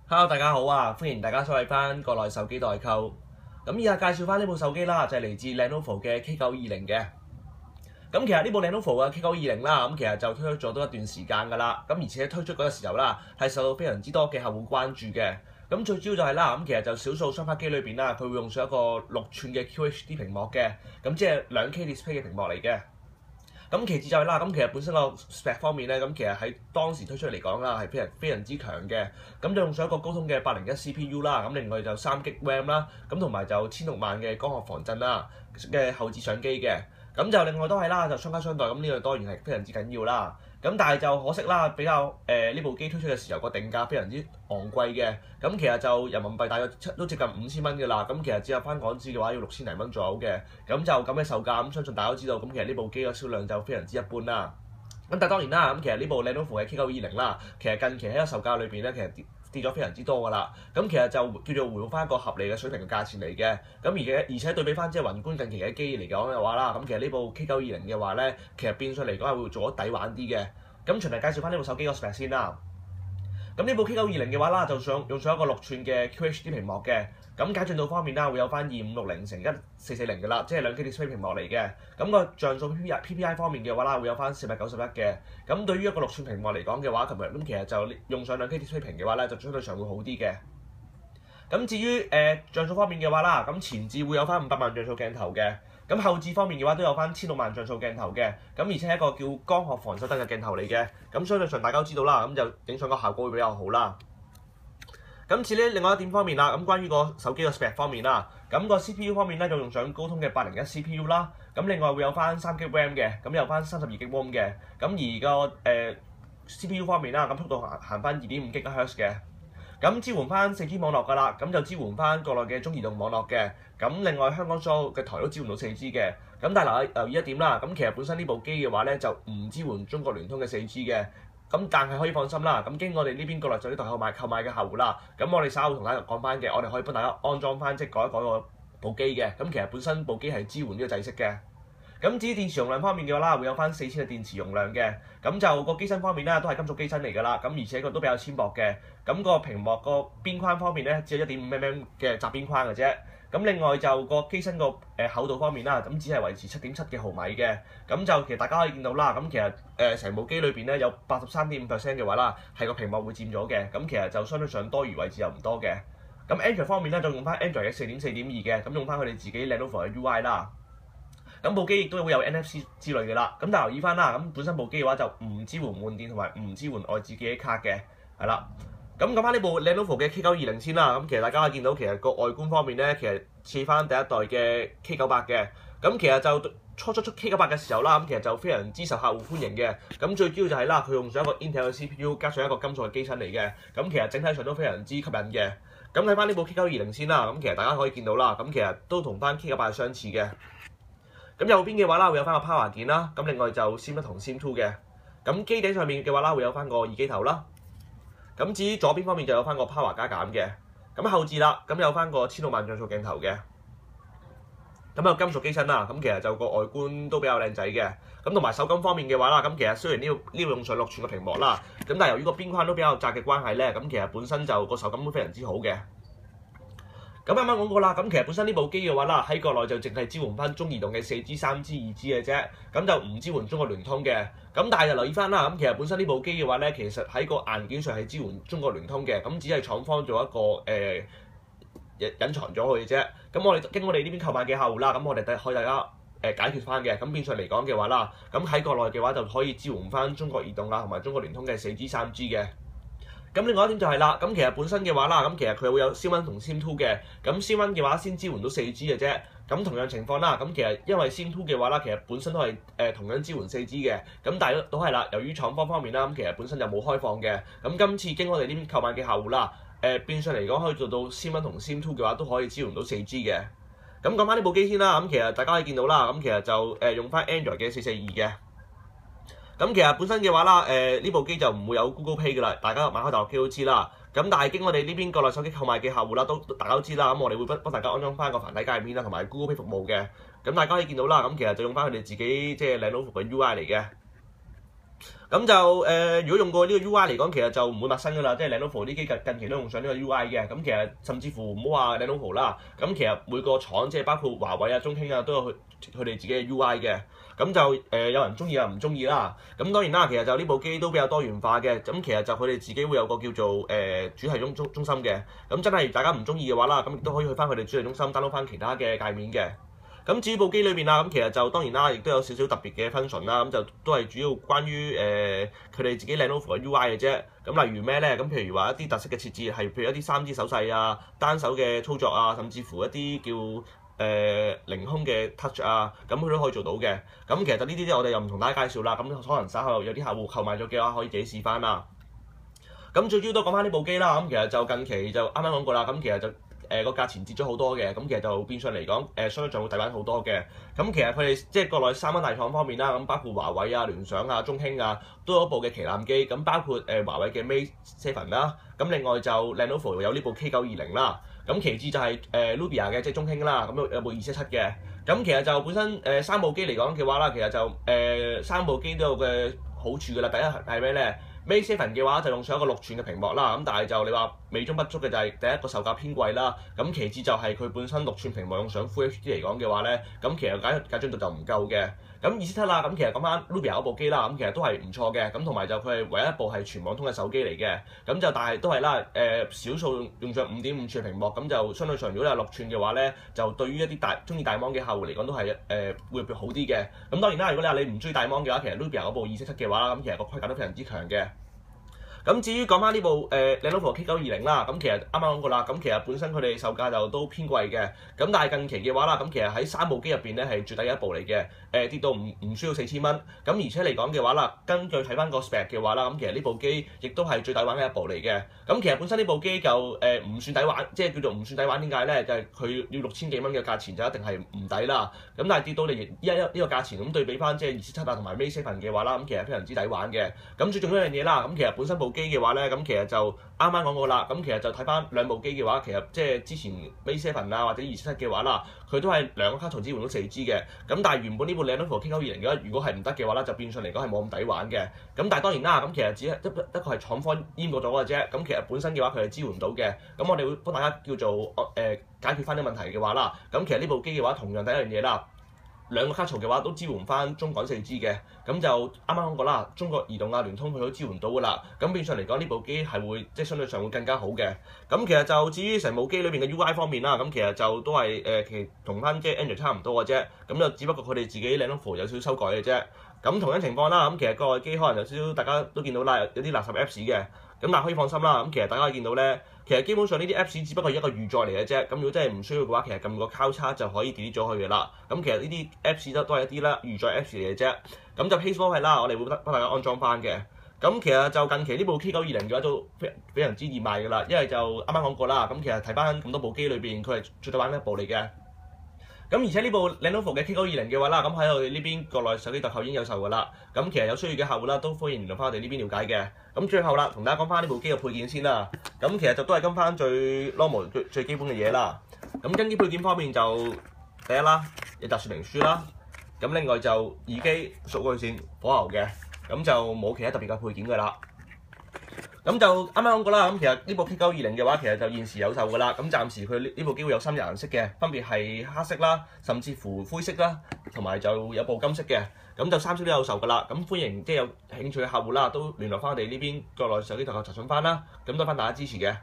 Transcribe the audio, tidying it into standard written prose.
Hello，大家好啊！歡迎大家收睇翻國內手機代購。咁以下介紹翻呢部手機啦，就係嚟自 Lenovo 嘅 K920嘅。咁其實呢部 Lenovo 嘅 K920啦，咁其實就推出咗都一段時間㗎啦。咁而且推出嗰個時候啦，係受到非常之多嘅客戶關注嘅。咁最主要就係啦，咁其實就少數雙卡機裏邊啦，佢會用上一個6寸嘅 QHD 屏幕嘅，咁即係2K display 嘅屏幕嚟嘅。咁其次就係啦，咁其實本身個 spec 方面咧，咁其實喺當時推出嚟講啦，係非常之強嘅。咁就用上一個高通嘅801 CPU 啦，咁另外就3GB RAM 啦，咁同埋就1600萬嘅光學防震啦嘅後置相機嘅。咁就另外都係啦，就雙卡雙待，咁呢個當然係非常之緊要啦。咁但係就可惜啦，比較呢部機推出嘅時候個定價非常之昂貴嘅。咁其實就人民幣大約都接近5000蚊嘅啦。咁其實折合翻港紙嘅話要6000零蚊左右嘅。咁就咁嘅售價，咁相信大家都知道，咁其實呢部機嘅銷量就非常之一般啦。咁但係當然啦，咁其實呢部 Lenovo 嘅 K920啦，其實近期喺個售價裏邊咧，其實跌咗非常之多㗎啦。咁其實就叫做回復翻一個合理嘅水平嘅價錢嚟嘅。咁而且對比翻即係宏觀近期嘅機嚟講嘅話啦，咁其實呢部 K920嘅話咧，其實變相嚟講係會做得抵玩啲嘅。咁循例介紹翻呢部手機個 spec 先啦。咁呢部 K920嘅話啦，就用上一個6寸嘅 QHD 屏幕嘅。咁解像度方面啦，會有翻2560×1440嘅啦，即係2K display 屏幕嚟嘅。咁個像素 PPI 方面嘅話啦，會有翻491嘅。咁對於一個6寸屏幕嚟講嘅話，咁其實就用上2K display 屏嘅話咧，就相對上會好啲嘅。咁至於像素方面嘅話啦，咁前置會有翻500萬像素鏡頭嘅。咁後置方面嘅話都有翻1600萬像素鏡頭嘅。咁而且係一個叫光學防手燈嘅鏡頭嚟嘅。咁相對上大家都知道啦，咁就影相個效果會比較好啦。咁至於另外一點方面啦，咁關於個手機個 spec 方面啦，咁個 CPU 方面咧就用上高通嘅801 CPU 啦，咁另外會有翻3GB RAM 嘅，咁有翻32GB ROM 嘅，咁而個CPU 方面啦，咁速度行翻2.5 GHz 嘅，咁支援翻4G 網絡㗎啦，咁就支援翻國內嘅中移動網絡嘅，咁另外香港所有嘅台都支援到 4G 嘅，咁但係留意一點啦，咁其實本身呢部機嘅話咧就唔支援中國聯通嘅 4G 嘅。咁但係可以放心啦，咁經我哋呢邊國內手機代購買嘅客戶啦，咁我哋稍後同大家講翻嘅，我哋可以幫大家安裝翻即係改一改個部機嘅。咁其實本身部機係支援呢個制式嘅。咁至於電池容量方面嘅話啦，會有翻4000嘅電池容量嘅。咁就個機身方面咧都係金屬機身嚟㗎啦，咁而且個都比較纖薄嘅。咁個屏幕個邊框方面咧只有1.5mm 嘅窄邊框嘅啫。咁另外就個機身個厚度方面啦，咁只係維持7.7嘅毫米嘅。咁就其實大家可以見到啦，咁其實成部機裏邊咧有83.5% 嘅話啦，係個屏幕會佔咗嘅。咁其實就相對上多餘位置又唔多嘅。咁 Android 方面咧就用翻 Android 嘅4.4.2嘅，咁用翻佢哋自己 Lenovo 嘅 UI 啦。咁部機亦都會有 NFC 之類嘅啦。咁但係留意翻啦，咁本身部機嘅話就唔支援換電同埋唔支援外置記憶卡嘅，係啦。咁講翻呢部 Lenovo 嘅 K920先啦，咁其實大家可以見到其實個外觀方面咧，其實似翻第一代嘅 K98嘅。咁其實就初出 K98嘅時候啦，咁其實就非常之受客戶歡迎嘅。咁最主要就係啦，佢用上一個 Intel 嘅 CPU 加上一個金屬嘅機身嚟嘅。咁其實整體上都非常之吸引嘅。咁睇翻呢部 K920先啦，咁其實大家可以見到啦，咁其實都同翻 K98係相似嘅。咁右邊嘅話啦，會有翻個 Power 鍵啦，咁另外就 SIM 1同 SIM 2嘅。咁機頂上面嘅話啦，會有翻個耳機頭啦。咁至於左邊方面就有翻個 Power 加減嘅。咁後置啦，咁有翻個1600萬像素鏡頭嘅。咁有金屬機身啦，咁其實就個外觀都比較靚仔嘅。咁同埋手感方面嘅話啦，咁其實雖然呢度用上6寸嘅屏幕啦，咁但係由於個邊框都比較窄嘅關係咧，咁其實本身就個手感都非常之好嘅。咁啱啱講過啦，咁其實本身呢部機嘅話啦，喺國內就淨係支援翻中移動嘅4G、3G、2G 嘅啫，咁就唔支援中國聯通嘅。咁但係就留意翻啦，咁其實本身呢部機嘅話咧，其實喺個硬件上係支援中國聯通嘅，咁只係廠方做一個隱藏咗佢嘅啫。咁我哋經我哋呢邊購買嘅客戶啦，咁我哋可以大家解決翻嘅。咁變相嚟講嘅話啦，咁喺國內嘅話就可以支援翻中國移動啦同埋中國聯通嘅4G、3G 嘅。咁另外一點就係啦，咁其實本身嘅話啦，咁其實佢會有 SIM 1同 SIM 2嘅。咁 SIM 1嘅話先支援到 4G 嘅啫。咁同樣情況啦，咁其實因為 SIM 2嘅話啦，其實本身都係同樣支援 4G 嘅。咁但係都係啦，由於廠方面啦，咁其實本身就冇開放嘅。咁今次經我哋呢邊購買嘅客戶啦，變相嚟講可以做到 SIM 1同 SIM 2嘅話都可以支援到 4G 嘅。咁講翻呢部機先啦，咁其實大家可以見到啦，咁其實就用翻 Android 嘅442嘅。咁其實本身嘅話啦，呢部機就唔會有 Google Pay 嘅啦，大家買開大陸機都知啦。咁但係經我哋呢邊國內手機購買嘅客戶啦，大家都知啦，咁我哋會幫大家安裝翻個繁體界面啦，同埋 Google Pay 服務嘅。咁大家可以見到啦，咁其實就用翻佢哋自己即係 Lenovo 嘅 UI 嚟嘅。咁就如果用過呢個 UI 嚟講，其實就唔會陌生㗎啦，即係 Lenovo 啲機近期都用上呢個 UI 嘅。咁其實甚至乎唔好話 Lenovo 啦，咁其實每個廠即係包括華為啊、中興啊，都有佢哋自己嘅 UI 嘅。咁就有人中意有人唔中意啦。咁當然啦，其實就呢部機都比較多元化嘅。咁其實就佢哋自己會有個叫做主題中心嘅。咁真係大家唔中意嘅話啦，咁亦都可以去翻佢哋主題中心 download 翻其他嘅界面嘅。咁至於部機裏邊啦，咁其實就當然啦，亦都有少少特別嘅 function 啦，咁就都係主要關於佢哋自己 Lenovo 嘅 UI 嘅啫。咁例如咩咧？咁譬如話一啲特色嘅設置係譬如一啲3D 手勢啊、單手嘅操作啊，甚至乎一啲叫凌空嘅 touch 啊，咁佢都可以做到嘅。咁其實就呢啲我哋又唔同大家介紹啦。咁可能稍後有啲客戶購買咗嘅話，可以自己試翻啦。咁最主要都講翻呢部機啦。咁其實就近期就啱啱講過啦。咁其實就個價錢跌咗好多嘅，咁其實就變相嚟講，相對上會抵玩好多嘅。咁其實佢哋即係國內3間大廠方面啦，咁包括華為啊、聯想啊、中興啊，都有一部嘅旗艦機。咁包括華為嘅 Mate 7啦，咁另外就 Lenovo 有呢部 K920啦。咁其次就係Nubia 嘅即係中興啦，咁有部277嘅。咁其實就本身3部機嚟講嘅話啦，其實就3部機都有嘅好處㗎啦。第一係咩咧？Mate 7嘅話就用上一個6寸嘅屏幕啦，咁但係就你話美中不足嘅就係第一個售價偏貴啦，咁其次就係佢本身6寸屏幕用上 Full HD 嚟講嘅話咧，咁其實解像度就唔夠嘅。咁277啦，咁其實講翻 Nubia 嗰部機啦，咁其實都係唔錯嘅，咁同埋就佢係唯一一部係全網通嘅手機嚟嘅，咁就但係都係啦，少數用上5.5寸屏幕，咁就相對上如果你係6寸嘅話咧，就對於一啲中意大芒嘅客戶嚟講都係會好啲嘅。咁當然啦，如果你話你唔中意大芒嘅話，其實 Nubia 嗰部277嘅話，咁其實個規格都非常之強嘅。咁至於講翻呢部Lenovo K920啦，咁其實啱啱講過啦，咁其實本身佢哋售價就都偏貴嘅，咁但係近期嘅話啦，咁其實喺3部機入邊咧係最低一部嚟嘅，跌到唔需要4000蚊，咁而且嚟講嘅話啦，根據睇翻個 spec 嘅話啦，咁其實呢部機亦都係最抵玩嘅一部嚟嘅，咁其實本身呢部機就唔算抵玩，即係叫做唔算抵玩點解咧？就係佢要6000幾蚊嘅價錢就一定係唔抵啦，咁但係跌到你呢個價錢咁對比翻即係277啊同埋 Mate 7嘅話啦，咁其實非常之抵玩嘅，咁最重要一樣嘢啦，咁其實本身部機嘅話咧，咁其實就啱啱講過啦。咁其實就睇翻兩部機嘅話，其實即係之前 Mate 7啊或者277嘅話啦，佢都係兩個卡槽支援到 4G 嘅。咁但係原本呢部 Lenovo K920嘅話，如果係唔得嘅話啦，就變相嚟講係冇咁抵玩嘅。咁但係當然啦，咁其實只係一個係廠方閹過咗嘅啫。咁其實本身嘅話佢係支援到嘅。咁我哋會幫大家叫做解決翻啲問題嘅話啦。咁其實呢部機嘅話，同樣第一樣嘢啦。兩個卡槽嘅話都支援翻中廣 4G 嘅，咁就啱啱講過啦，中國移動啊、聯通佢都支援到㗎啦，咁變相嚟講呢部機係會即係相對上會更加好嘅。咁其實就至於成部機裏邊嘅 UI 方面啦，咁其實就都係其實同翻即係 Android 差唔多嘅啫，咁就只不過佢哋自己 Lenovo 有少少修改嘅啫。咁同樣情況啦，咁其實個機可能有少少大家都見到啦，有啲垃圾 Apps 嘅，咁但係可以放心啦，咁其實大家可以見到咧。其實基本上呢啲 Apps 只不過係一個預載嚟嘅啫，咁如果真係唔需要嘅話，其實撳個交叉就可以 delete 咗佢嘅啦。咁其實呢啲 Apps 都係一啲啦預載 Apps 嚟嘅啫。咁就 Pasteboard 係啦，我哋會幫大家安裝翻嘅。咁其實就近期呢部 K920嘅話都非常之易賣㗎啦，因為就啱啱講過啦。咁其實睇翻咁多部機裏邊，佢係最抵玩一部嚟嘅。咁而且呢部 Lenovo 嘅 K920嘅話啦，咁喺我哋呢邊國內手機特購已經有售㗎啦。咁其實有需要嘅客戶啦，都歡迎聯絡翻我哋呢邊了解嘅。咁最後啦，同大家講翻呢部機嘅配件先啦。咁其實就都係跟翻最 normal 最基本嘅嘢啦。咁跟啲配件方面就第一啦，有集說明書啦。咁另外就耳機、數據線、火牛嘅，咁就冇其他特別嘅配件㗎啦。咁就啱啱講過啦，咁其實呢部 K920嘅話，其實就現時有售㗎啦。咁暫時佢呢部機會有3隻顏色嘅，分別係黑色啦，甚至乎灰色啦，同埋就有部金色嘅。咁就3色都有售㗎啦。咁歡迎即係有興趣嘅客戶啦，都聯絡翻我哋呢邊國內手機特購查詢翻啦。咁多翻大家支持嘅。